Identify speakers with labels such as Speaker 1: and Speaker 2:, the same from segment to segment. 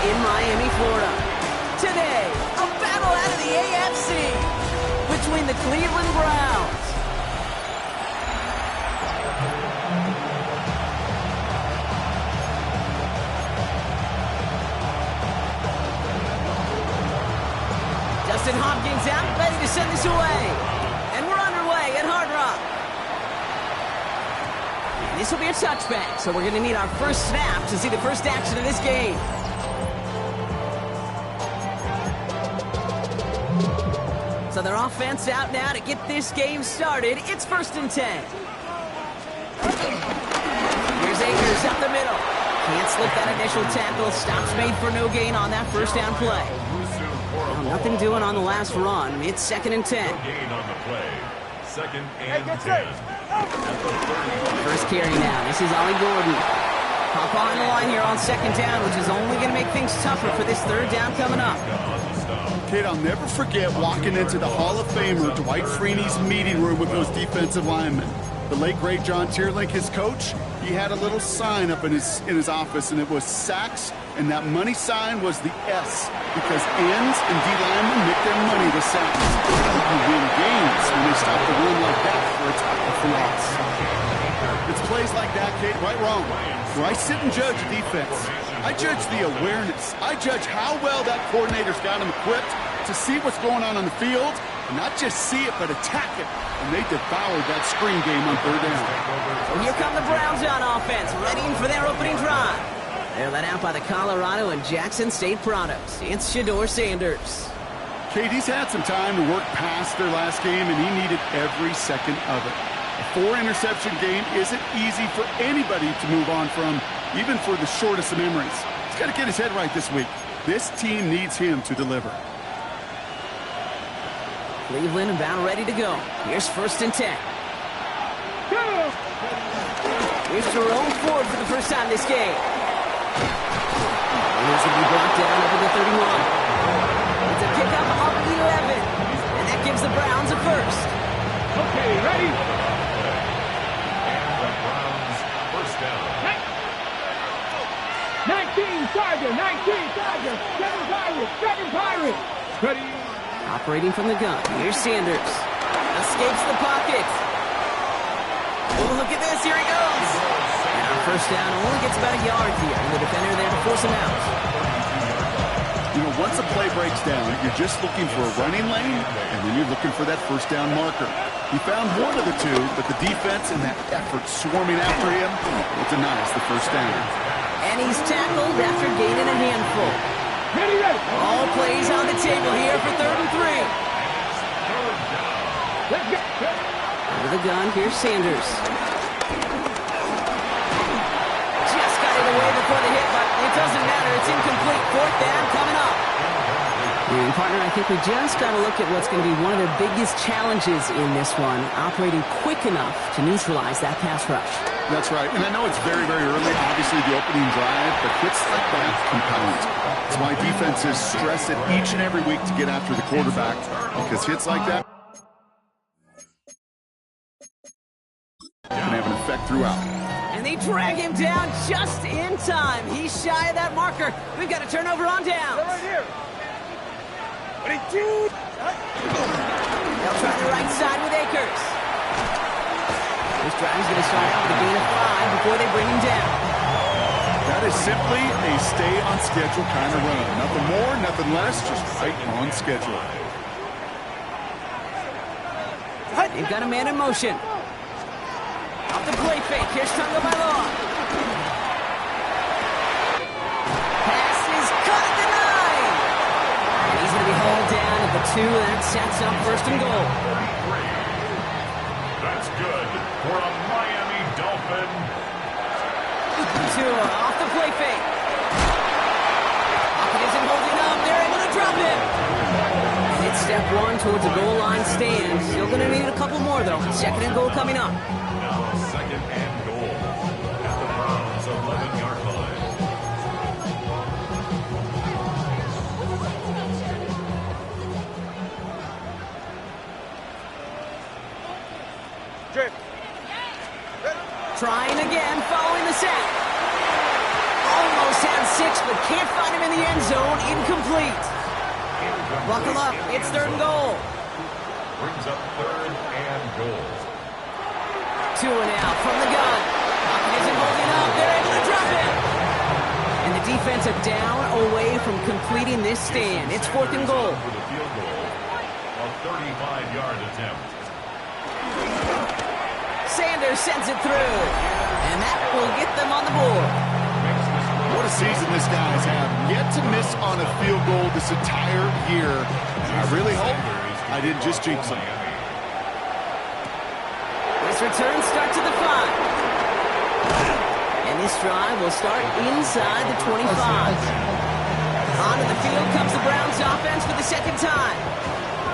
Speaker 1: in Miami, Florida. Today, a battle out of the AFC between the Cleveland Browns Justin Hopkins out, ready to send this away. And we're underway at Hard Rock. And this will be a touchback, so we're going to need our first snap to see the first action of this game. So their offense out now to get this game started. It's 1st and 10. Here's Akers up the middle. Can't slip that initial tackle. Stops made for no gain on that first down play. Nothing doing on the last run. It's 2nd and 10.
Speaker 2: Gain on the play. 2nd and 10.
Speaker 1: First carry now. This is Ollie Gordon. Hop on the line here on 2nd down, which is only going to make things tougher for this 3rd down coming up.
Speaker 3: Kate, I'll never forget walking into the Hall of Famer Dwight Freeney's meeting room with those defensive linemen. The late, great John Tierlink, his coach, he had a little sign up in his office, and it was sacks, and that money sign was the S, because ends and D linemen make their money with sacks. You win games when they stop the run like that for a tackle for loss. It's plays like that, Kate, right wrong. Where I sit and judge a defense, I judge the awareness. I judge how well that coordinator's got him equipped to see what's going on the field, and not just see it, but attack it. And they devoured that screen game on 3rd down.
Speaker 1: Well, here come the Browns on offense, readying for their opening drive. They're led out by the Colorado and Jackson State products. It's Shedeur Sanders.
Speaker 3: Kate, he's had some time to work past their last game, and he needed every second of it. A 4-interception game isn't easy for anybody to move on from, even for the shortest of memories. He's got to get his head right this week. This team needs him to deliver.
Speaker 1: Cleveland about ready to go. Here's 1st and 10. Here's Jerome Ford for the first time this game. He's going to be brought down over the 31. It's a pickup off the 11. And that gives the Browns a first.
Speaker 4: Okay, ready?
Speaker 2: And the Browns first down.
Speaker 4: 19 Tiger, 19 Tiger, 7 Pirate. Ready?
Speaker 1: Operating from the gun. Here's Sanders. Escapes the pocket. Oh, look at this. Here he goes. And on first down, only gets about a yard here. And the defender there to force him out.
Speaker 3: You know, once a play breaks down, you're just looking for a running lane, and then you're looking for that first down marker. He found one of the two, but the defense and that effort swarming after him will deny us the first down.
Speaker 1: And he's tackled after gaining a handful.
Speaker 4: Ready, ready.
Speaker 1: All plays on the table here for 3rd and 3.
Speaker 4: Let's go.
Speaker 1: Under the gun, here's Sanders. Just got it away before the hit, but it doesn't matter. It's incomplete. 4th down coming up. And partner, I think we just got to look at what's going to be one of their biggest challenges in this one, operating quick enough to neutralize that pass rush.
Speaker 3: That's right, and I know it's very, very early, obviously the opening drive, but hits like that compound. That's why defenses stress it each and every week to get after the quarterback, because hits like that can have an effect throughout.
Speaker 1: And they drag him down just in time. He's shy of that marker. We've got a turnover on downs.
Speaker 4: Right here. Ready,
Speaker 1: They'll try the right side with Akers. This drive is going to start out with a gain of 5 before they bring him down.
Speaker 3: That is simply a stay-on-schedule kind of run. Nothing more, nothing less, just right on schedule.
Speaker 1: They've got a man in motion. Off the play fake. Here's Tagovailoa. Pass is cut at the 9. And he's going to be hauled down at the 2. That sets up 1st and goal.
Speaker 2: That's good for a Miami Dolphin.
Speaker 1: Tua off the play fake. Pocket isn't holding up. They're able to drop him. And it's step 1 towards a goal line stand. Still going to need a couple more, though. 2nd and goal coming up.
Speaker 2: Now 2nd and goal at the Browns 11-yard line.
Speaker 1: Trying again, following the sack. Almost First down 6, but can't find him in the end zone. Incomplete. Buckle up. It's 3rd and goal.
Speaker 2: Brings up 3rd and goal.
Speaker 1: 2 and out from the gun. Pocket isn't holding up. They're able to drop him. And the defense are down away from completing this stand. It's 4th and goal.
Speaker 2: For the field goal, a 35-yard attempt.
Speaker 1: Sanders sends it through. And that will get them on the board.
Speaker 3: What a season this guy has had. Yet to miss on a field goal this entire year. And I really hope I didn't just jinx him.
Speaker 1: This return starts at the 5. And this drive will start inside the 25. Onto the field comes the Browns offense for the 2nd time.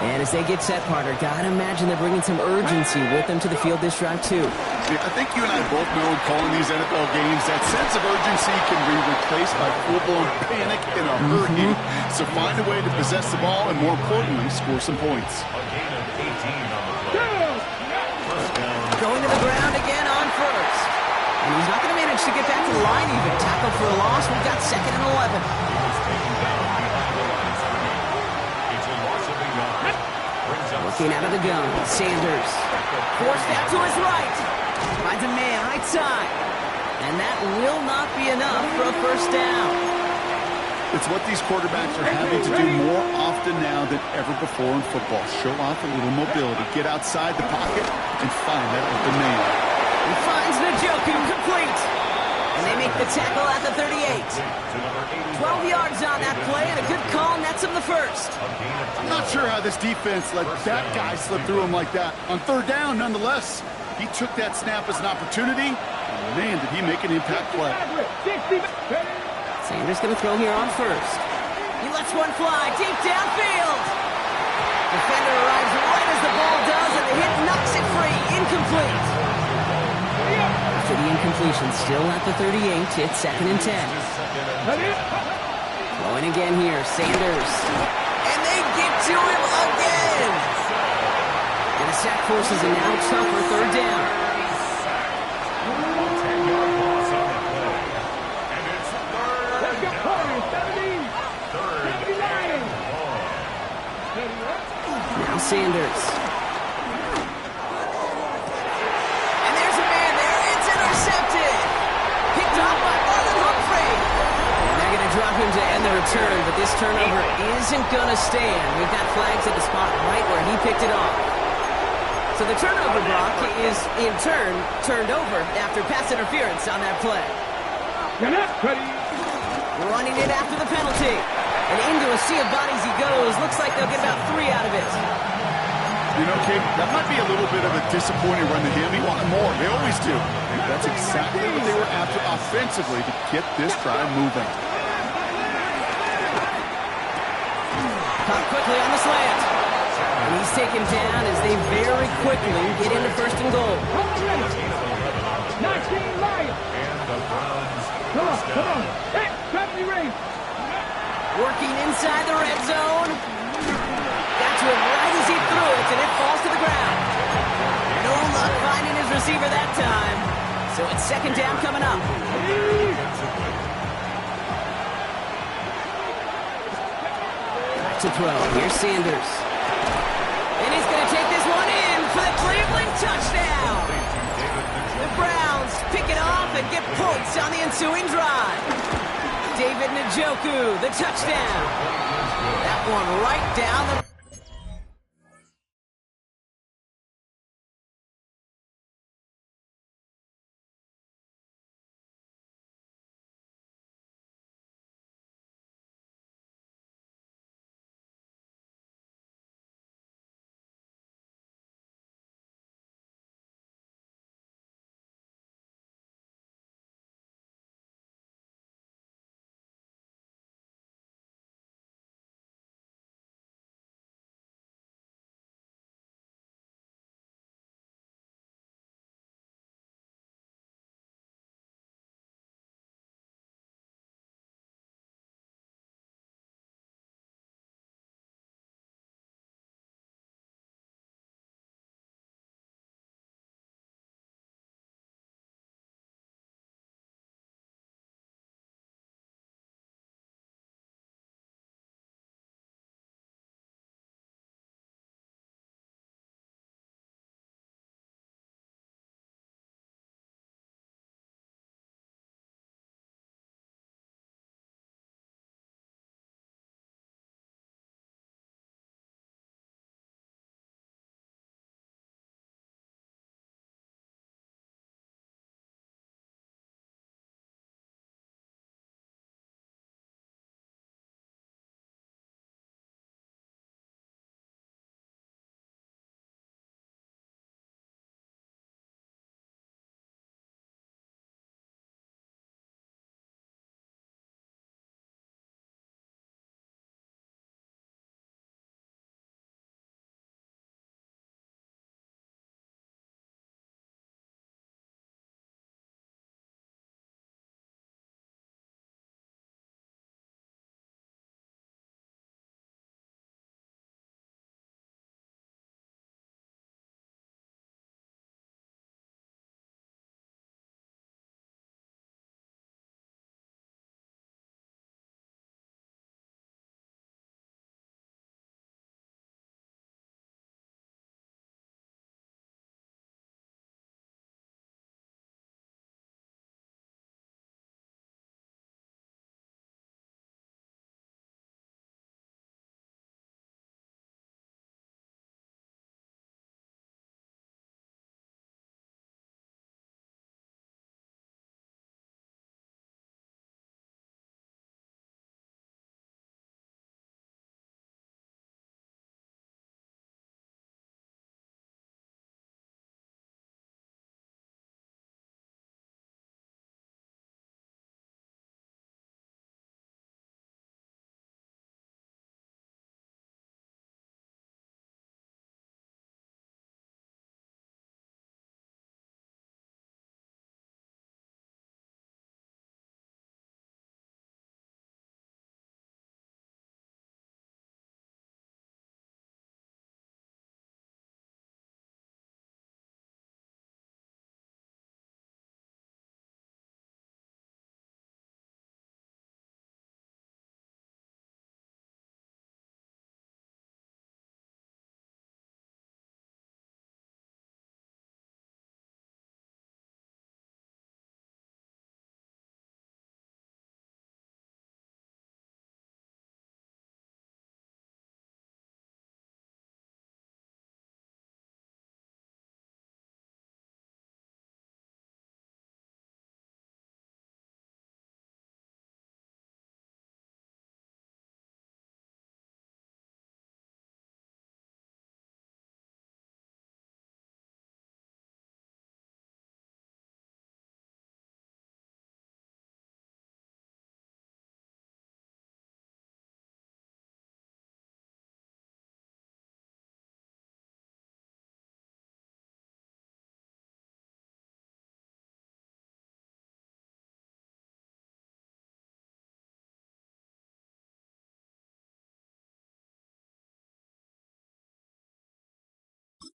Speaker 1: And as they get set, partner, gotta imagine they're bringing some urgency with them to the field this drive, too.
Speaker 3: Yeah, I think you and I both know in calling these NFL games that sense of urgency can be replaced by full-blown panic in a hurry. So find a way to possess the ball and, more importantly, score some points.
Speaker 2: A gain of 18 on the play. First down.
Speaker 1: Going to the ground again on 1st. And he's not going to manage to get back to the line even. Tackle for a loss. We've got 2nd and 11.
Speaker 2: He was taken down behind the line of scrimmage. It's a loss of a yard. Brings up
Speaker 1: Looking out of the gun. Sanders. Forced out to his right. Finds a man right side. And that will not be enough for a first down.
Speaker 3: It's what these quarterbacks are having to do more often now than ever before in football. Show off a little mobility. Get outside the pocket and find that open man.
Speaker 1: He finds Njoku complete. And they make the tackle at the 38. 12 yards on that play, and a good call nets him the first.
Speaker 3: I'm not sure how this defense let that guy slip through him like that. On 3rd down, nonetheless, he took that snap as an opportunity. And man, did he make an impact play.
Speaker 1: Sanders going to throw here on 1st. He lets one fly deep downfield. Defender arrives right as the ball does, and the hit knocks it free. Incomplete. After the incompletion, still at the 38, it's 2nd and 10. Going again here, Sanders. And they get to him again. And the sack forces a now tougher 3rd down.
Speaker 2: 10-yard loss on the play. And it's 3rd down. 3rd and long.
Speaker 1: Now Sanders. And there's a man there. It's intercepted. Picked off by Marlon Humphrey. And they're going to drop him to end the return, but this turnover isn't going to stand. We've got flags at the spot right where he picked it off. So the turnover, Brock, is in turn turned over after pass interference on that play. Running it after the penalty. And into a sea of bodies he goes. Looks like they'll get about 3 out of it.
Speaker 3: You know, Kate, that might be a little bit of a disappointing run to him. He wanted more. They always do. And that's exactly what they were after offensively to get this drive moving.
Speaker 1: Caught quickly on the slant. And he's taken down as they very quickly get into 1st and goal.
Speaker 4: 19 Lions.
Speaker 2: And the Browns.
Speaker 4: Come on. Hey, grab me race.
Speaker 1: Working inside the red zone. Got to him right as he threw it, and it falls to the ground. No luck finding his receiver that time. So it's 2nd down coming up. Back to throw. Here's Sanders. And he's going to take this one in for the Cleveland touchdown. The Browns pick it off and get points on the ensuing drive. David Njoku, the touchdown. That one right down the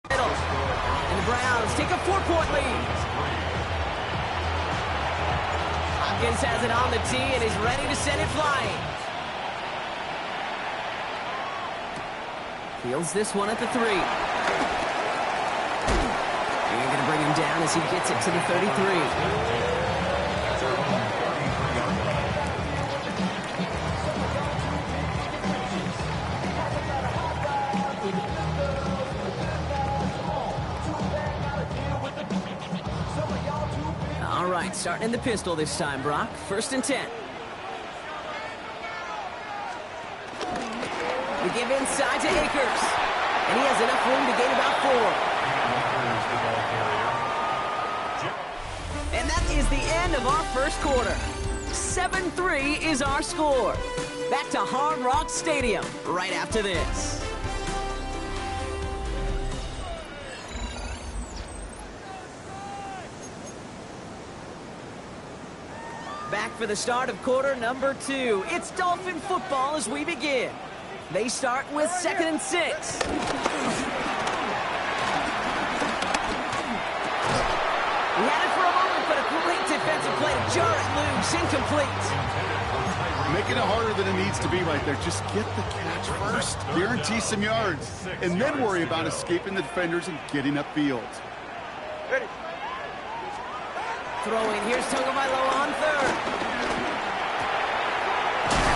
Speaker 1: middle. And the Browns take a 4-point lead. Hopkins has it on the tee and is ready to send it flying. Fields this one at the 3. And going to bring him down as he gets it to the 33. All right, starting in the pistol this time, Brock. 1st and 10. The give inside to Akers. And he has enough room to gain about 4. And that is the end of our first quarter. 7-3 is our score. Back to Hard Rock Stadium right after this. Back for the start of quarter number 2. It's Dolphin football as we begin. They start with 2nd and 6. He had it for a moment, but a great defensive play to jar it loose, incomplete.
Speaker 3: Making it harder than it needs to be right there. Just get the catch first, guarantee some yards, and then worry about escaping the defenders and getting upfield.
Speaker 2: Ready.
Speaker 1: Throwing, here's Tagovailoa on 3rd.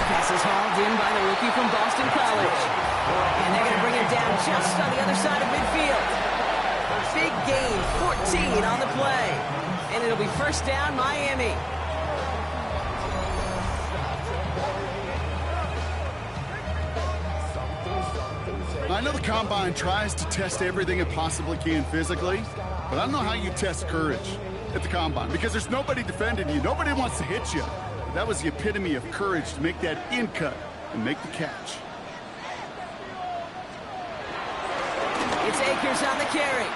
Speaker 1: Pass is hauled in by the rookie from Boston College. And they're going to bring him down just on the other side of midfield. Big gain, 14 on the play. And it'll be 1st down, Miami.
Speaker 3: I know the Combine tries to test everything it possibly can physically, but I don't know how you test courage at the Combine, because there's nobody defending you. Nobody wants to hit you. That was the epitome of courage to make that in cut and make the catch.
Speaker 1: It's Akers on the carry.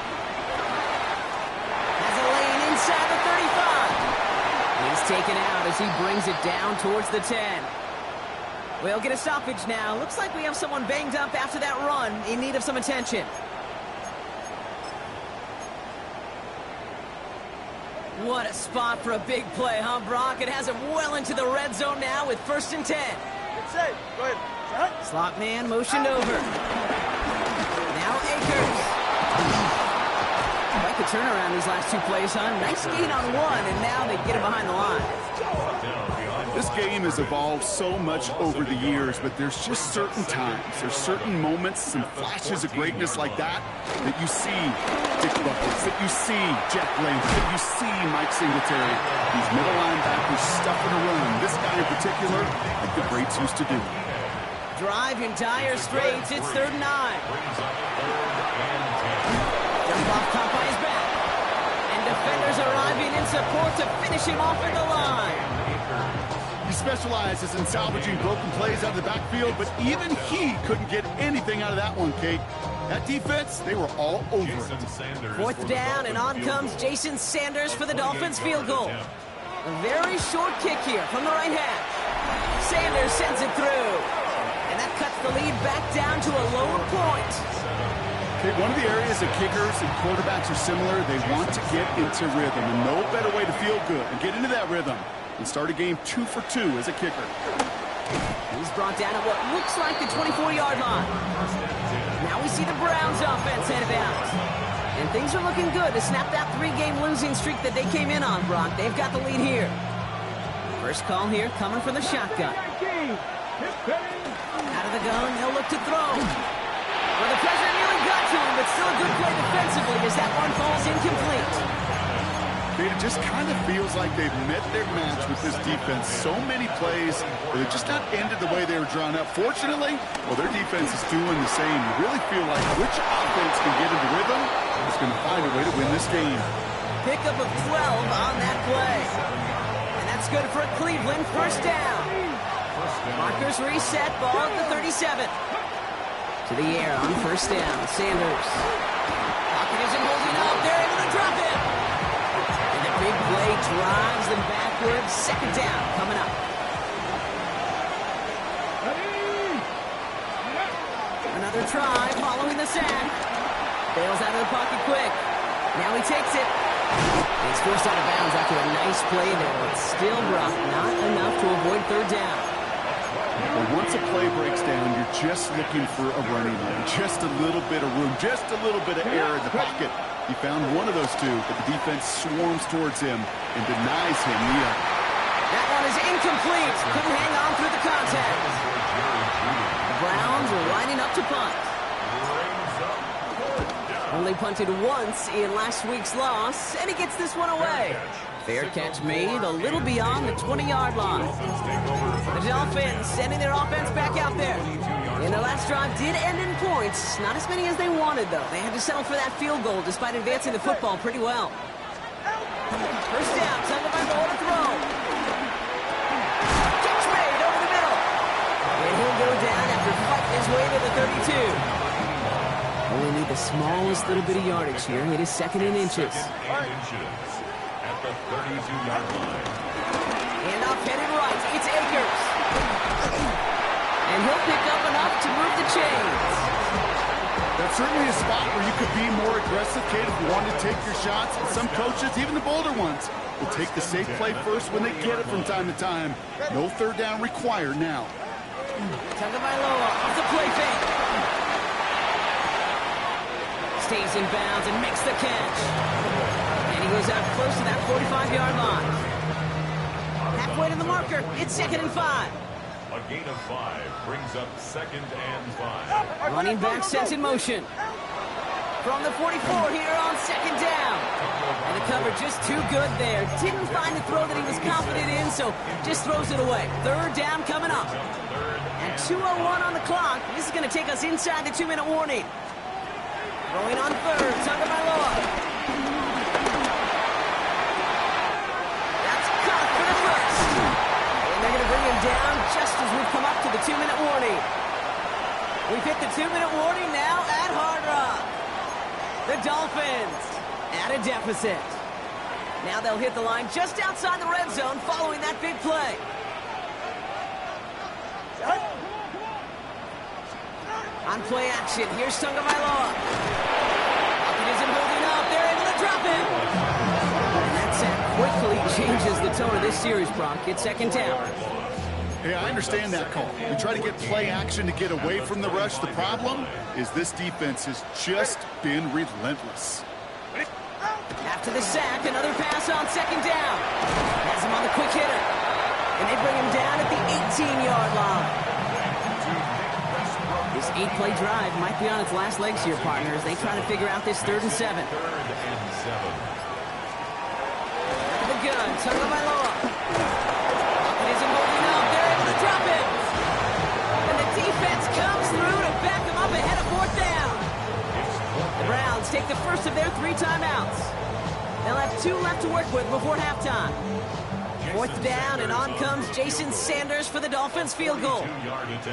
Speaker 1: Has a lane inside the 35. He's taken out as he brings it down towards the 10. We'll get a stoppage now. Looks like we have someone banged up after that run in need of some attention. What a spot for a big play, huh, Brock? It has him well into the red zone now with 1st and 10.
Speaker 2: Go ahead.
Speaker 1: Slot man motioned over. Now Akers. Quite the turnaround these last 2 plays, huh? Nice gain on 1, and now they get him behind the line.
Speaker 3: This game has evolved so much over the years, but there's just certain times, there's certain moments, some flashes of greatness like that you see Dick Buckles, that you see Jack Lane, that you see Mike Singletary. These middle linebackers stuffing a run. This guy in particular, like the greats used to do.
Speaker 1: Drive in dire straits. It's 3rd and 9. Jump off top by his back. And defenders arriving in support to finish him off at the line.
Speaker 3: He specializes in salvaging broken plays out of the backfield, but even he couldn't get anything out of that one, Kate. That defense, they were all over it.
Speaker 1: 4th down, and on comes Jason Sanders for the Dolphins field goal. A very short kick here from the right hash. Sanders sends it through. And that cuts the lead back down to a lower point.
Speaker 3: Okay, one of the areas that kickers and quarterbacks are similar, they want to get into rhythm, and no better way to feel good and get into that rhythm and start a game 2 for 2 as a kicker.
Speaker 1: He's brought down at what looks like the 24-yard line. Now we see the Browns offense head out. And things are looking good to snap that 3-game losing streak that they came in on, Brock. They've got the lead here. First call here coming from the shotgun. Out of the gun, they'll look to throw. Well, the pressure nearly got to him, but still a good play defensively as that one falls incomplete.
Speaker 3: It just kind of feels like they've met their match with this defense. So many plays, but they're just not ended the way they were drawn up. Fortunately, well, their defense is doing the same. You really feel like which offense can get into rhythm is going to find a way to win this game.
Speaker 1: Pickup of 12 on that play. And that's good for a Cleveland 1st down. Markers reset, ball at the 37. To the air on 1st down, Sanders. Pocket isn't holding up. They're able to drop him. Big play drives them backwards. 2nd down coming up. Another try following the sack. Bails out of the pocket quick. Now he takes it. He's forced out of bounds after a nice play there, but still, Brock, not enough to avoid third down.
Speaker 3: Well, once a play breaks down, you're just looking for a running lane. Just a little bit of room, just a little bit of air in the pocket. He found one of those two, but the defense swarms towards him and denies him the other.
Speaker 1: That one is incomplete. Couldn't hang on through the contact. The Browns are lining up to punt. Only punted once in last week's loss, and he gets this one away. Fair catch made a little beyond the 20-yard line. The Dolphins sending their offense back out there. And their last drive did end in points. Not as many as they wanted, though. They had to settle for that field goal despite advancing the football pretty well. First down, Tucker by Moore to throw. Catch made over the middle. And he'll go down after fighting his way to the 32. Only need the smallest little bit of yardage here. It is second in inches.
Speaker 2: At the 32-yard line.
Speaker 1: And off headed right. It's Akers. And he'll pick up enough to move the chains.
Speaker 3: That's certainly a spot where you could be more aggressive, Kate, if you want to take your shots. But some coaches, even the bolder ones, will take the safe play first when they get it from time to time. No third down required now.
Speaker 1: Tagovailoa off the play fake. Stays in bounds and makes the catch. And he goes out close to that 45-yard line. Halfway to the marker. It's 2nd and 5.
Speaker 2: A gain of 5 brings up 2nd and 5.
Speaker 1: Running back sets in motion. From the 44 here on 2nd down. And the cover just too good there. Didn't find the throw that he was confident in, so just throws it away. Third down coming up. And 2:01 on the clock. This is going to take us inside the 2-minute warning. Going on third, Tagovailoa. That's caught for the first. And they're going to bring him down just as we've come up to the 2-minute warning. We've hit the 2-minute warning now at Hard Rock. The Dolphins at a deficit. Now they'll hit the line just outside the red zone following that big play. On play action, here's Tagovailoa. It isn't holding up. They're able to drop him. And that sack quickly changes the tone of this series, Brock. It's 2nd down.
Speaker 3: Hey, I understand that call. You try to get play action to get away from the rush. The problem is this defense has just been relentless.
Speaker 1: After the sack, another pass on 2nd down. Has him on the quick hitter. And they bring him down at the 18-yard line. This 8-play drive might be on its last legs here, partners. They try to figure out this 3rd and 7.
Speaker 2: Third and 7.
Speaker 1: After the gun, Tagovailoa. It isn't holding up. They're able to drop it. And the defense comes through to back them up ahead of 4th down. The Browns take the first of their 3 timeouts. They'll have 2 left to work with before halftime. 4th down, and on comes Jason Sanders for the Dolphins field goal.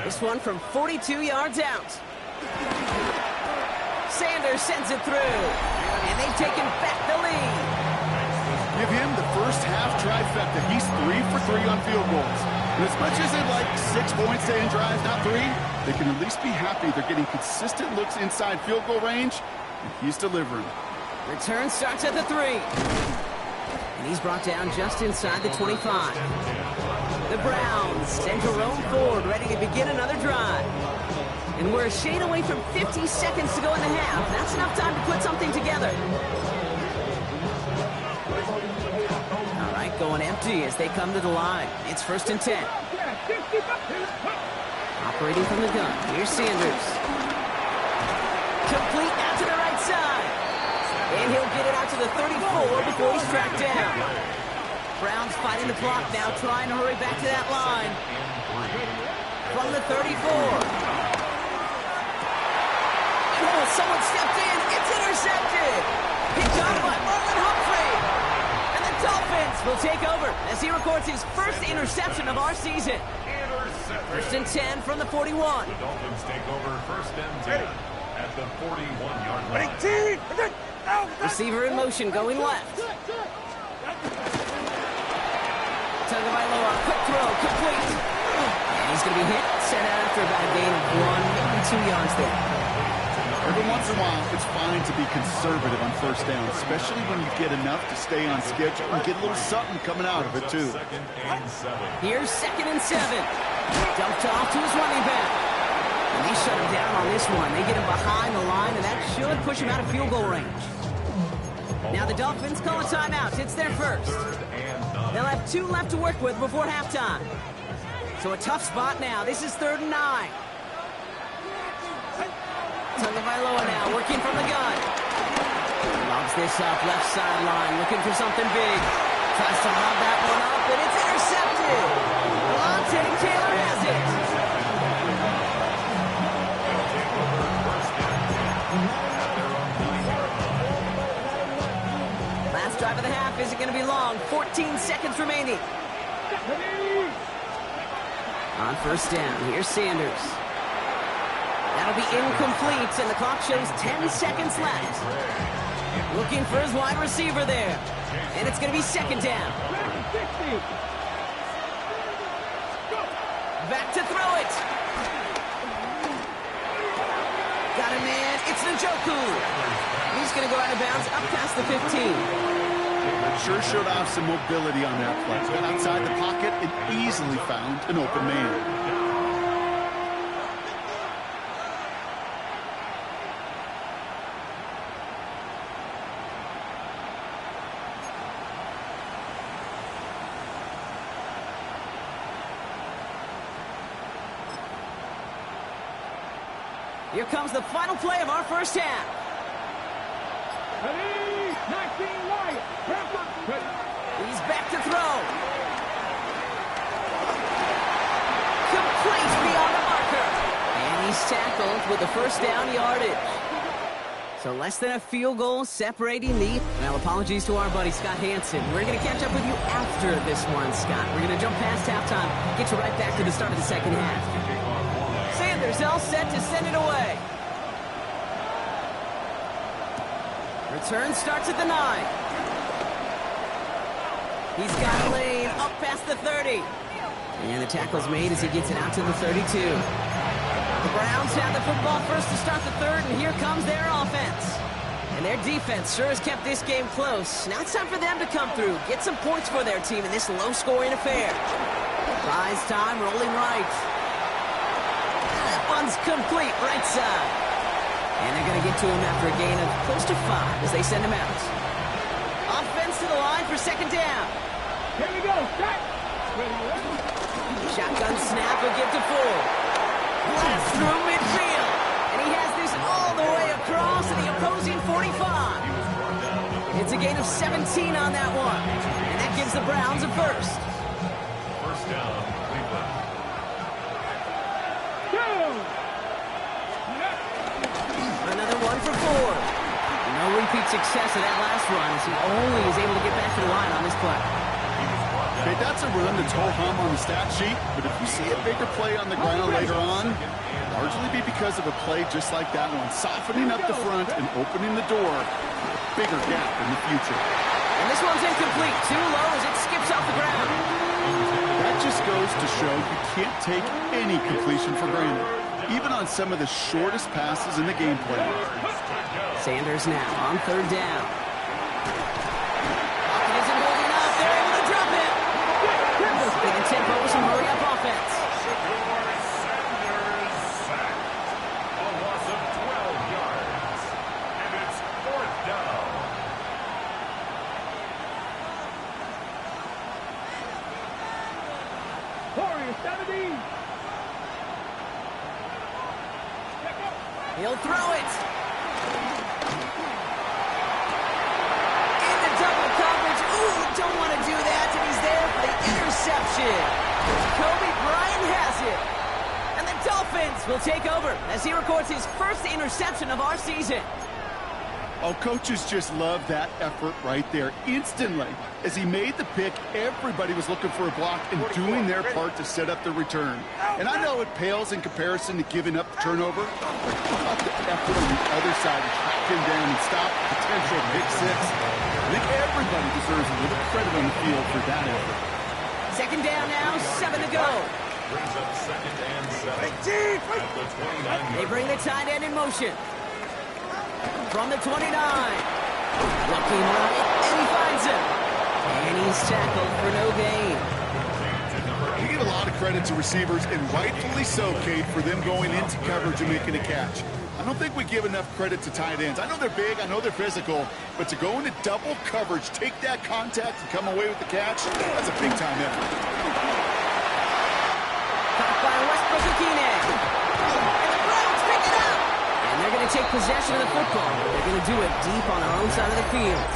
Speaker 1: This one from 42 yards out. Sanders sends it through, and they've taken back the lead.
Speaker 3: Give him the first half trifecta. He's 3 for 3 on field goals. And as much as they like 6 points to end drives, not 3, they can at least be happy they're getting consistent looks inside field goal range, and he's delivering.
Speaker 1: Return starts at the 3. And he's brought down just inside the 25. The Browns send Jerome Ford ready to begin another drive. And we're a shade away from 50 seconds to go in the half. That's enough time to put something together. All right, going empty as they come to the line. It's 1st and 10. Operating from the gun. Here's Sanders. Complete out to the right side. And he'll get it out to the 34 before he's tracked down. Browns fighting the clock now, trying to hurry back to that line. From the 34. Oh, someone stepped in. It's intercepted. Picked on by Marlon Humphrey. And the Dolphins will take over as he records his first interception of our season. 1st and 10 from the 41.
Speaker 2: The Dolphins take over 1st and 10 at the 41-yard line.
Speaker 1: Receiver in motion, going left. Tagovailoa, quick throw, complete. And he's going to be hit, sent out after about a gain of 1, maybe 2 yards there.
Speaker 3: Every once in a while, it's fine to be conservative on first down, especially when you get enough to stay on schedule and get a little something coming out of it, too.
Speaker 1: Here's 2nd and 7. Dumped off to his running back. And they shut him down on this one. They get him behind the line, and that should push him out of field goal range. Now the Dolphins call a timeout. It's their first. They'll have 2 left to work with before halftime. So a tough spot now. This is 3rd and 9. Tagovailoa now working from the gun. Lobs this up left sideline, looking for something big. Tries to lob that one up, and it's intercepted. Lante Taylor has it. Last drive of the half isn't going to be long. 14 seconds remaining. On first down, here's Sanders. That'll be incomplete, and the clock shows 10 seconds left. Looking for his wide receiver there. And it's going to be 2nd down. Back to throw it. Got a man. It's Njoku. He's going to go out of bounds up past the 15.
Speaker 3: Sure showed off some mobility on that play. Got outside the pocket and easily found an open man.
Speaker 1: Here comes the final play of our first half. He's back to throw. Complete beyond the marker. And he's tackled with the first down yardage. So less than a field goal separating the... Well, apologies to our buddy Scott Hansen. We're going to catch up with you after this one, Scott. We're going to jump past halftime, get you right back to the start of the second half. Sanders all set to send it away. Return starts at the 9. He's got a lane up past the 30. And the tackle's made as he gets it out to the 32. The Browns have the football first to start the 3rd, and here comes their offense. And their defense sure has kept this game close. Now it's time for them to come through, get some points for their team in this low-scoring affair. Rise time, rolling right. That one's complete, right side. And they're going to get to him after a gain of close to 5 as they send him out. Offense to the line for 2nd down.
Speaker 4: Here we go.
Speaker 1: Shotgun snap will give to Full. Blast through midfield. And he has this all the way across to the opposing 45. It's a gain of 17 on that one. And that gives the Browns a first.
Speaker 2: First down, Cleveland.
Speaker 1: Another one for Ford. No repeat success of that last run as he only is able to get back to the line on this play.
Speaker 3: Okay, that's a run that's ho-hum on the stat sheet, but if you see a bigger play on the ground later on, largely be because of a play just like that one, softening up the front and opening the door for a bigger gap in the future.
Speaker 1: And this one's incomplete. Too low as it skips off the ground.
Speaker 3: That just goes to show you can't take any completion for granted, even on some of the shortest passes in the game plan.
Speaker 1: Sanders now on 3rd down. Pocket isn't holding up. They're able to drop it. Big and tempo with some hurry-up offense.
Speaker 2: Sanders sacked. A loss of 12 yards. And it's 4th down.
Speaker 4: Warriors 70.
Speaker 1: He'll throw it. Into double coverage. Ooh, don't want to do that. And he's there for the interception. Kobe Bryant has it. And the Dolphins will take over as he records his first interception of our season.
Speaker 3: Oh, coaches just love that effort right there. Instantly, as he made the pick, everybody was looking for a block and doing their part to set up the return. And I know it pales in comparison to giving up the turnover, but how about the effort on the other side to track him down and stop the potential pick six? I think everybody deserves a little credit on the field for that effort.
Speaker 1: 2nd down now, 7 to go.
Speaker 2: Brings up 2nd and 7. At the 29.
Speaker 1: They bring the tight end in motion. From the 29. Looking right, and he finds him. And he's tackled for no gain.
Speaker 3: You get a lot of credit to receivers, and rightfully so, Kate, for them going into coverage and making a catch. I don't think we give enough credit to tight ends. I know they're big, I know they're physical, but to go into double coverage, take that contact, and come away with the catch, that's a big-time effort.
Speaker 1: Caught by Westbrook-Akine. And the Browns pick it up. And they're going to take possession of the football. They're going to do it deep on their own side of the field.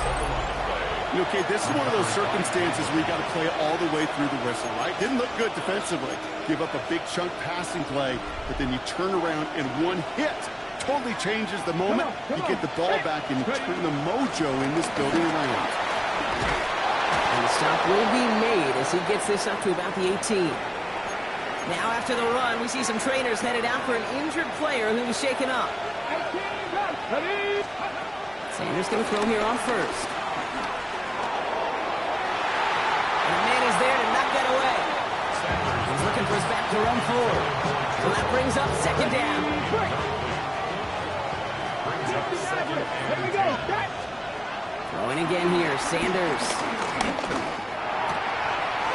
Speaker 3: Okay, this is one of those circumstances where you got to play all the way through the whistle, right? Didn't look good defensively. Give up a big chunk passing play, but then you turn around and one hit totally changes the moment. You get the ball back and you turn the mojo in this building around.
Speaker 1: And the stop will be made as he gets this up to about the 18. Now after the run, we see some trainers headed out for an injured player who was shaken up. Sanders going to throw here on first. And the man is there to knock that away. He's looking for his back to run forward. So that brings up second down. Throwing again here, Sanders.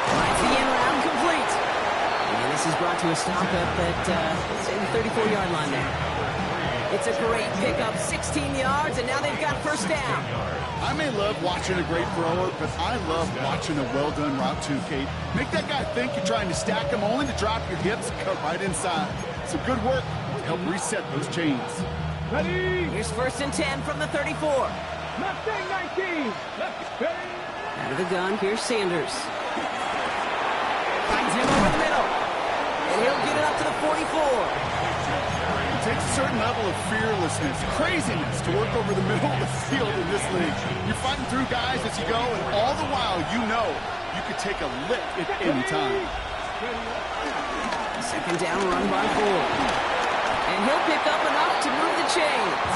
Speaker 1: Finds the end round complete. And this is brought to a stop up at, say, the 34-yard line there. It's a great pickup, 16 yards, and now they've got first down.
Speaker 3: I may love watching a great thrower, but I love watching a well-done route too, Kate. Make that guy think you're trying to stack him, only to drop your hips and cut right inside. Some good work to help reset those chains.
Speaker 4: Ready?
Speaker 1: Here's first and 10 from the 34.
Speaker 4: Left thing 19. Left.
Speaker 1: Out of the gun, here's Sanders. Finds him over the middle. And he'll get it up to the 44.
Speaker 3: It takes a certain level of fearlessness, craziness to work over the middle of the field in this league. You're fighting through guys as you go, and all the while you know you could take a lick at any time.
Speaker 1: Second down, run by Ford. And he'll pick up enough to move the chains.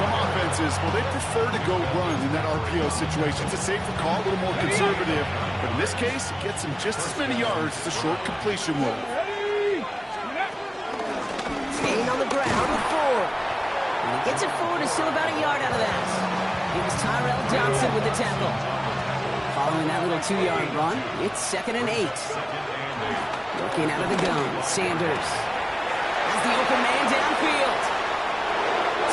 Speaker 3: Some offenses, well, they prefer to go run in that RPO situation. It's a safer call, a little more conservative. But in this case, it gets him just as many yards as a short completion would.
Speaker 1: Staying on the ground with Ford. And he gets it forward, is still about a yard out of that. It was Tyrell Johnson with the tackle. Following that little 2-yard run, it's 2nd and 8. Looking out of the gun, Sanders has the open man downfield.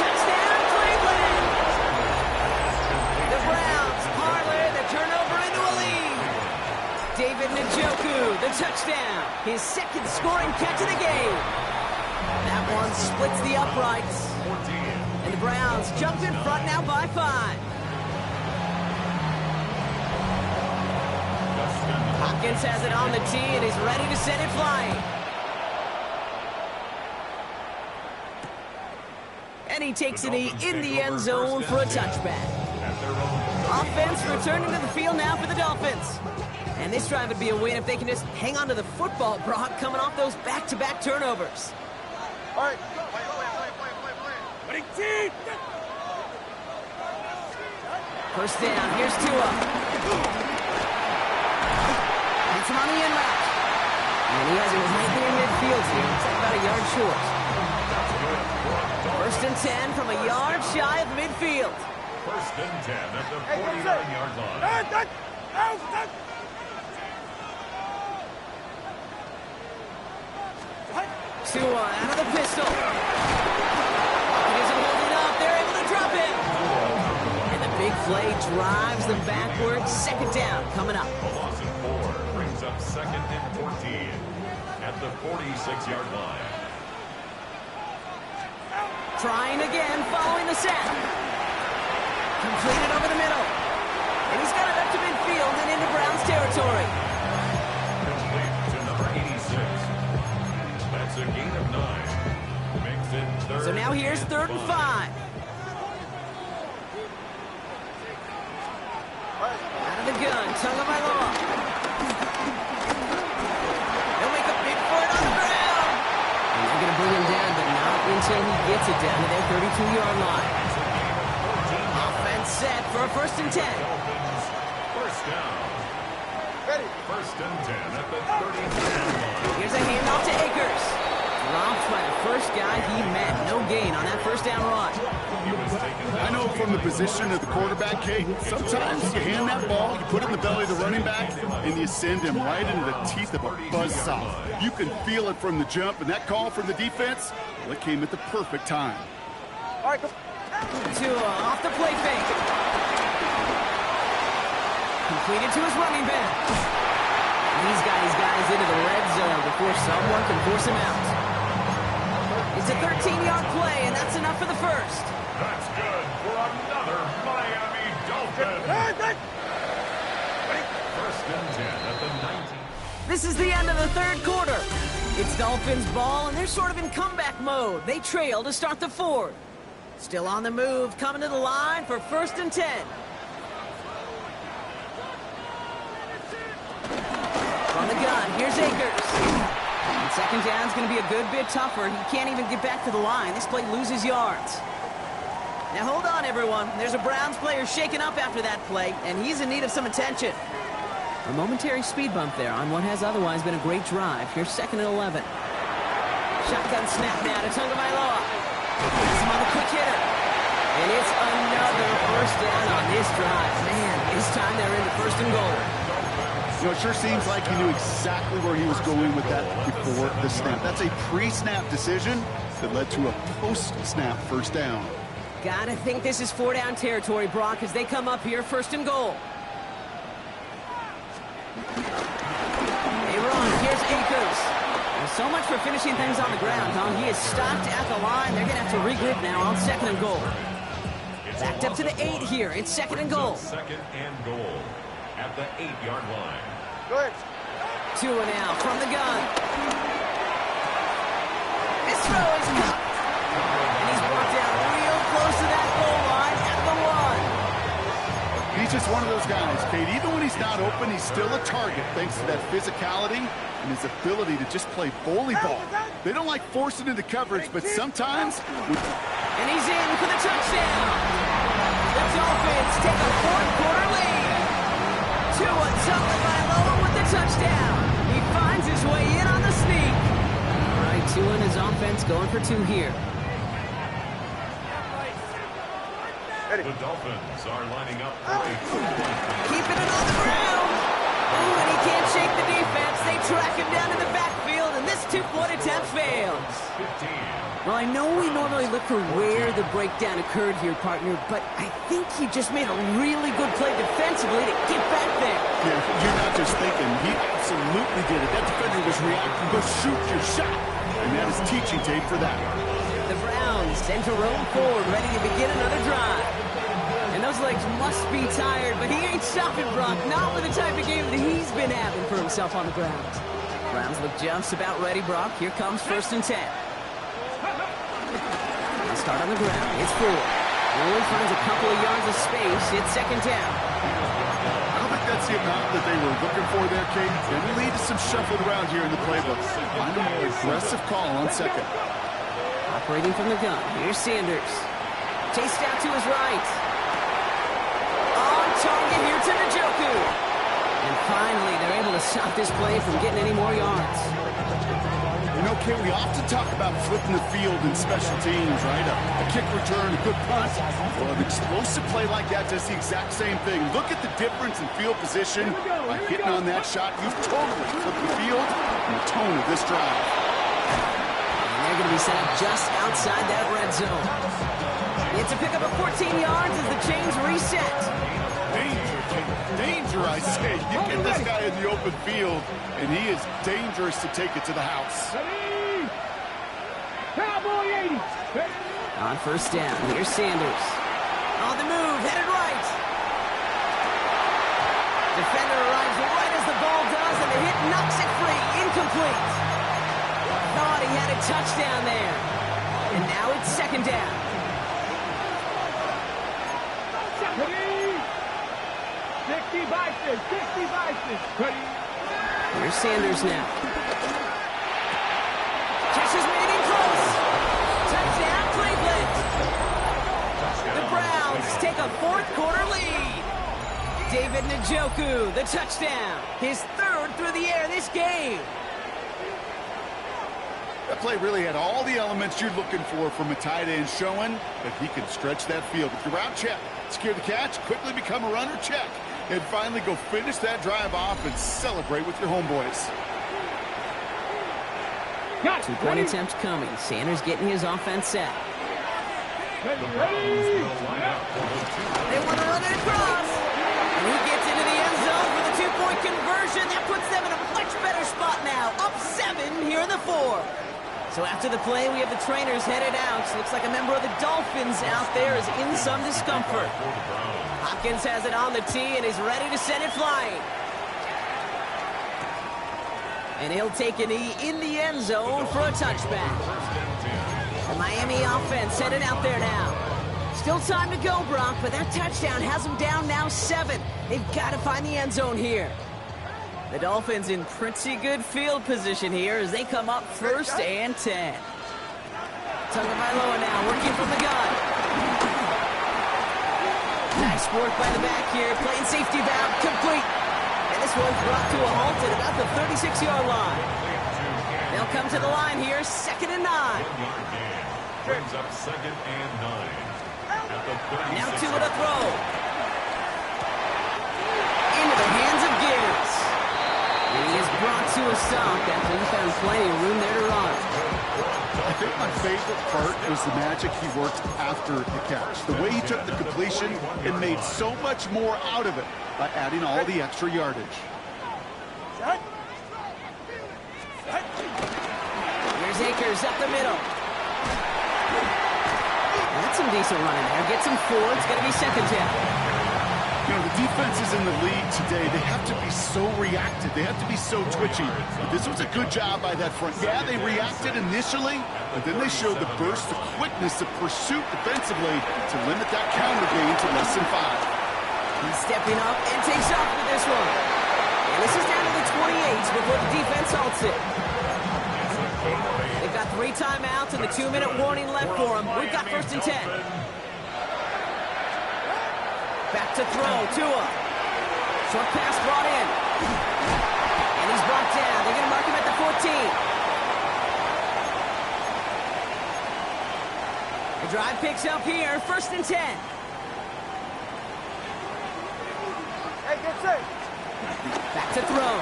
Speaker 1: Touchdown, Cleveland! The Browns parlay the turnover into a lead. David Njoku, the touchdown. His second scoring catch of the game. That one splits the uprights. And the Browns jump in front now by 5. Hopkins has it on the tee and is ready to send it flying. And he takes it in the end zone for a touchback. Offense returning to the field now for the Dolphins. And this drive would be a win if they can just hang on to the football, Brock, coming off those back-to-back turnovers.
Speaker 3: All right.
Speaker 1: First down, here's Tua. Hits him on the in route. And he has him right there in midfield here. It's like about a yard short. First and 10 from a yard shy of midfield.
Speaker 2: First and 10 at the 49-yard line.
Speaker 1: Tua out of the pistol. He isn't holding up. They're able to drop him. And the big play drives them backwards. Second down coming up.
Speaker 2: A loss of 4 brings up 2nd and 14 at the 46-yard line.
Speaker 1: Trying again, following the set. Completed over the middle. And he's got it up to midfield and into Browns territory.
Speaker 2: Complete to number 86. That's a gain of 9. Makes it 3rd.
Speaker 1: So now here's 3rd and 5. Out of the gun, Tagovailoa. They'll make a big for it on the ground. And they're going to bring him down, but not until he gets it down to their 32-yard line. Offense set for a first and 10.
Speaker 2: First down. Ready. First and 10 at the 33-yard line.
Speaker 1: Here's a handoff to Akers. Dropped by the first guy he met. No gain on that first down run.
Speaker 3: I know from the position of the quarterback, Kate, sometimes you hand that ball, you put it in the belly of the running back, and you send him right into the teeth of a buzzsaw. You can feel it from the jump, and that call from the defense, well, it came at the perfect time.
Speaker 1: All right, off the play fake. Completed to his running back. He's got his guys into the red zone before someone can force him out. It's a 13-yard play, and that's enough for the first.
Speaker 2: That's good for another Miami Dolphin. First and 10 at the 19.
Speaker 1: This is the end of the third quarter. It's Dolphins ball, and they're sort of in comeback mode. They trail to start the fourth. Still on the move, coming to the line for first and 10. From the gun, here's Akers. And second down's going to be a good bit tougher. He can't even get back to the line. This play loses yards. Now hold on, everyone. There's a Browns player shaken up after that play, and he's in need of some attention. A momentary speed bump there on what has otherwise been a great drive. Here's second and 11. Shotgun snap now to Tagovailoa. Pass him on the quick hitter. And it's another first down on this drive. Man, this time they're into first and goal.
Speaker 3: You know, it sure seems like he knew exactly where he was going with that before the snap. That's a pre-snap decision that led to a post-snap first down.
Speaker 1: Gotta think this is four-down territory, Brock, as they come up here first and goal. They run. Here's Akers. Well, so much for finishing things on the ground, huh? He is stopped at the line. They're going to have to regroup now on second and goal. Backed up to the 8 here. It's second and goal.
Speaker 2: Second and goal at the 8-yard line.
Speaker 1: Good. 2 and out from the gun. This throw is caught. And he's brought down real close to that goal line at the 1.
Speaker 3: He's just one of those guys, Kate. Even when he's not open, he's still a target thanks to that physicality and his ability to just play volleyball. They don't like forcing into coverage, but sometimes...
Speaker 1: And he's in for the touchdown. The Dolphins take a fourth-quarter lead. Tua Tagovailoa with the touchdown. He finds his way in on the sneak. All right, Tua and his offense going for 2 here.
Speaker 2: The Dolphins are lining up for a two-point.
Speaker 1: Keeping it on the ground. Ooh, and he can't shake the defense. They track him down in the backfield, and this two-point attempt fails.
Speaker 2: 15.
Speaker 1: Well, I know we normally look for where the breakdown occurred here, partner, but I think he just made a really good play defensively to get back there.
Speaker 3: Yeah, you're not just thinking. He absolutely did it. That defender was reacting. Go shoot your shot. And that is teaching tape for that.
Speaker 1: The Browns send to roam forward, ready to begin another drive. And those legs must be tired, but he ain't stopping, Brock. Not with the type of game that he's been having for himself on the ground. Browns look just about ready, Brock. Here comes first and 10. They'll start on the ground. It's 4. Only finds a couple of yards of space. It's second down.
Speaker 3: I don't think that's the amount that they were looking for there, Kate. They lead to some shuffled around here in the playbook. Find an aggressive call on second.
Speaker 1: Operating from the gun. Here's Sanders. Chased out to his right. On target here to Njoku. And finally, they're able to stop this play from getting any more yards.
Speaker 3: You know, Kate, we often talk about flipping the field in special teams, right? A kick return, a good punt. Well, an explosive play like that does the exact same thing. Look at the difference in field position. By hitting on that shot, you've totally flipped the field and the tone of this drive.
Speaker 1: And they're going to be set up just outside that red zone. It's a pickup of 14 yards as the chains reset.
Speaker 3: Danger, Kate. Danger, I say. You get this guy in the open field, and he is dangerous to take it to the house.
Speaker 4: Cowboy 80.
Speaker 1: On first down, here's Sanders. On the move, headed right. Defender arrives right as the ball does, and the hit knocks it free. Incomplete. Thought he had a touchdown there. And now it's second down.
Speaker 4: 60 vices.
Speaker 1: Here's Sanders now. Catches made in close. Touchdown, Cleveland. The Browns take a fourth-quarter lead. David Njoku, the touchdown. His third through the air this game.
Speaker 3: That play really had all the elements you're looking for from a tight end, showing that he can stretch that field. With your route, check. Secure the catch, quickly become a runner, check. And finally go finish that drive off and celebrate with your homeboys.
Speaker 1: 2-point attempt coming. Sanders getting his offense set.
Speaker 2: The Browns will line up for the
Speaker 1: They want to run it across. And he gets into the end zone for the 2-point conversion. That puts them in a much better spot now. Up 7 here in the 4. So after the play, we have the trainers headed out. Looks like a member of the Dolphins out there is in some discomfort. Hopkins has it on the tee and is ready to send it flying. And he'll take a knee in the end zone for a touchback. The Miami offense headed out there now. Still time to go, Brock, but that touchdown has them down now 7. They've got to find the end zone here. The Dolphins in pretty good field position here as they come up 1st and 10. Tagovailoa now working from the gun. Nice work by the back here, playing safety down, complete. And this one's brought to a halt at about the 36-yard line. They'll come to the line here, 2nd and 9.
Speaker 2: Brings up 2nd and 9. At the 36.
Speaker 1: Now to the throw. Into the hands of Gibbs. And he is brought to a stop after he found plenty of room there to run.
Speaker 3: I think my favorite part was the magic he worked after the catch. The way he took the completion and made so much more out of it by adding all the extra yardage.
Speaker 1: Here's Akers up the middle. That's some decent running there. Gets him 4. It's going to be 2nd down.
Speaker 3: You know, the defenses in the league today, they have to be so reactive. They have to be so twitchy. But this was a good job by that front. Yeah, they reacted initially, but then they showed the burst, the quickness, the pursuit defensively to limit that counter gain to less than 5.
Speaker 1: He's stepping up and takes off with this one. And this is down to the 28s before the defense halts it. They've got 3 timeouts and the 2-minute warning left for them. We've got 1st and 10. Back to throw, Tua. Short pass brought in. And he's brought down. They're going to mark him at the 14. The drive picks up here, 1st and 10.
Speaker 4: Hey, get set.
Speaker 1: Back to throw.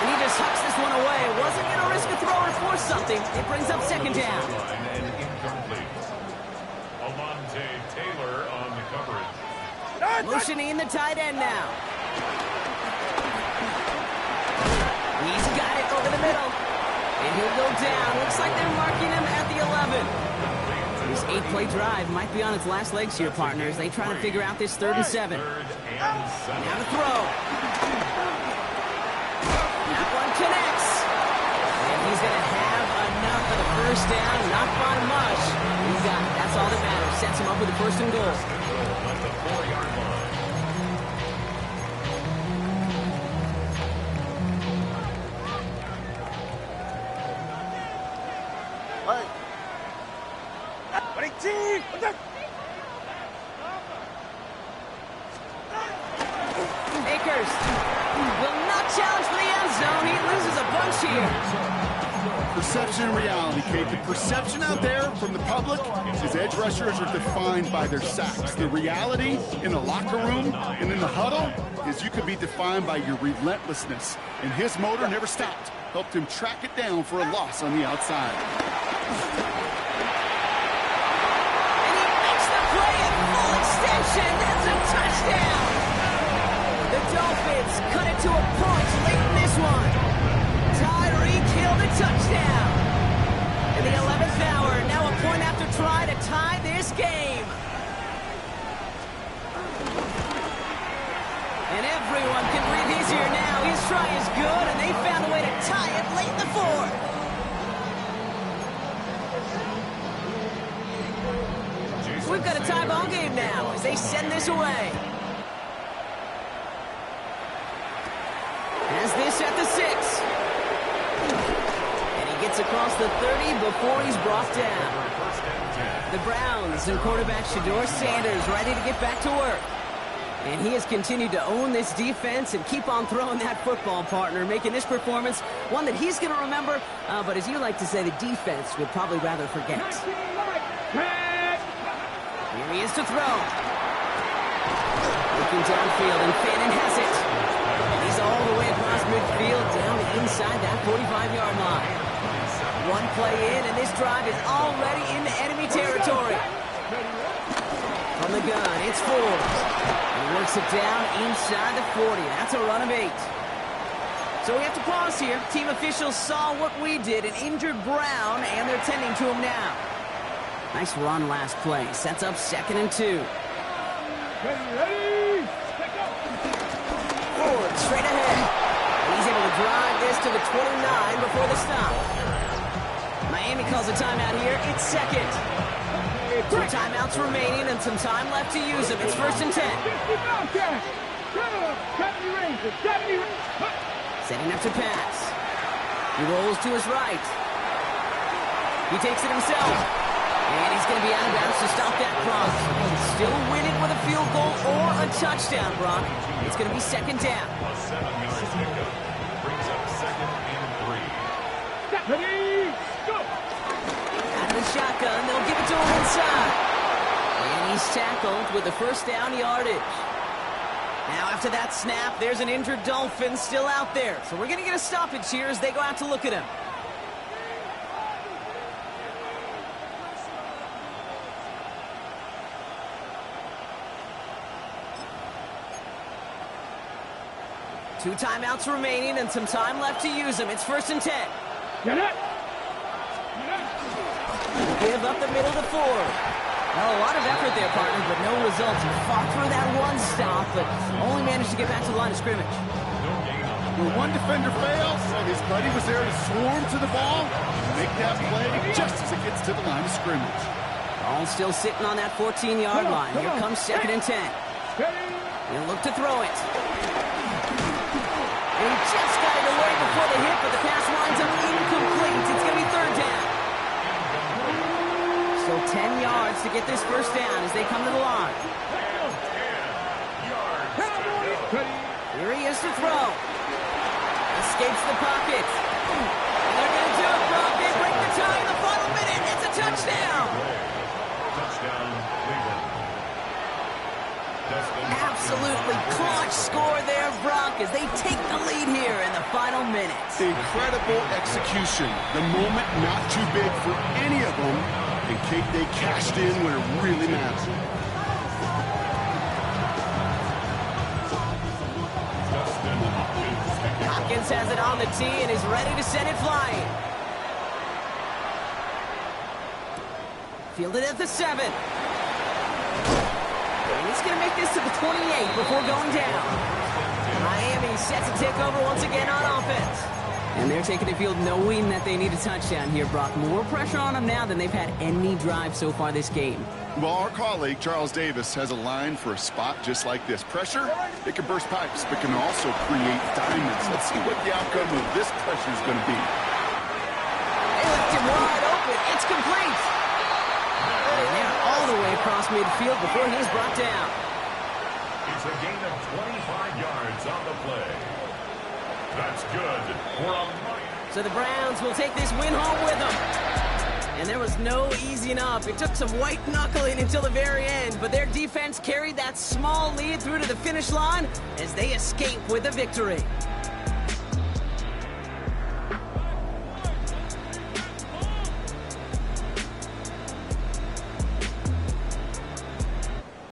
Speaker 1: And he just hucks this one away. Wasn't going to risk a throw or force something. It brings up 2nd down.
Speaker 2: And incomplete. Alontae Taylor on the coverage.
Speaker 1: Motioning the tight end now. He's got it over the middle. And he'll go down. Looks like they're marking him at the 11. This 8-play drive might be on its last legs here, partners. They try to figure out this 3rd and 7.
Speaker 2: Third and 7.
Speaker 1: Now to throw. That one connects. And he's going to have enough for the 1st down. Not by much. He's got it. That's all that matters. Sets him up with the 1st and goal.
Speaker 2: At the 4-yard line.
Speaker 1: Akers will not challenge for the end zone. He loses a bunch here.
Speaker 3: Perception and reality, Kate. The perception out there from the public is edge rushers are defined by their sacks. The reality in the locker room and in the huddle is you could be defined by your relentlessness. And his motor never stopped. Helped him track it down for a loss on the outside.
Speaker 1: And he makes the play at full extension. That's a touchdown. The Dolphins cut it to a point late in this one. Tyreek Hill the touchdown. In the 11th hour, now a point after try to tie this game. And everyone can breathe easier now. His try is good, and they found a way to tie it late in the 4th. We've got a tie ball game now as they send this away. Has this at the 6. And he gets across the 30 before he's brought down. The Browns and quarterback Shedeur Sanders ready to get back to work. And he has continued to own this defense and keep on throwing that football, partner, making this performance one that he's going to remember, but as you like to say, the defense would probably rather forget. Here he is to throw. Looking downfield, and Fannin has it. He's all the way across midfield, down inside that 45-yard line. One play in, and this drive is already into enemy territory. From the gun, it's Ford. He works it down inside the 40. That's a run of 8. So we have to pause here. Team officials saw what we did and injured Brown, and they're tending to him now. Nice run last play. Sets up 2nd and 2. Ford straight ahead. He's able to drive this to the 29 before the stop. Miami calls a timeout here. It's 2nd. 2 timeouts remaining and some time left to use them. It's 1st and 10. Setting up to pass. He rolls to his right. He takes it himself. And he's going to be out of bounds to stop that cross. Still winning with a field goal or a touchdown, Brock. It's going to be 2nd down.
Speaker 2: A 7-yard pickup brings up 2nd and 3.
Speaker 1: Out of the shotgun, they'll give it to him inside. And he's tackled with the 1st down yardage. Now after that snap, there's an injured Dolphin still out there. So we're going to get a stoppage here as they go out to look at him. Two timeouts remaining and some time left to use them. It's 1st and 10. Give up the middle to Ford. Well, a lot of effort there, partner, but no results. He fought through that one stop, but only managed to get back to the line of scrimmage.
Speaker 3: When one defender fails, and his buddy was there to swarm to the ball, make that play just as it gets to the line of scrimmage.
Speaker 1: Ball still sitting on that 14-yard line. Here comes 2nd and 10. He'll look to throw it. And he just got it away before the hit, but the pass winds up incomplete. It's going to be 3rd down. Still 10 yards to get this 1st down as they come to the line. Here he is to throw. Escapes the pocket. And they're going to do it, Brock. They break the tie in the final minute. It's a touchdown.
Speaker 2: Touchdown, Cleveland.
Speaker 1: Absolutely clutch score there, Brock, as they take the lead here in the final minutes.
Speaker 3: Incredible execution. The moment not too big for any of them. And Kate, they cashed in when it really mattered.
Speaker 1: Hopkins has it on the tee and is ready to send it flying. Fielded at the 7. And he's going to make this to the 28 before going down. Miami set to take over once again on offense. And they're taking the field knowing that they need a touchdown here, Brock. More pressure on them now than they've had any drive so far this game.
Speaker 3: Well, our colleague, Charles Davis, has a line for a spot just like this. Pressure, it can burst pipes, but can also create diamonds. Let's see what the outcome of this pressure is going to be.
Speaker 1: They left him wide open. It's complete. And they're all the way across midfield before he's brought down.
Speaker 2: It's a gain of 25 yards on the play. That's good for a minor.
Speaker 1: So the Browns will take this win home with them. And there was no easing up. It took some white knuckling until the very end, but their defense carried that small lead through to the finish line as they escape with a victory.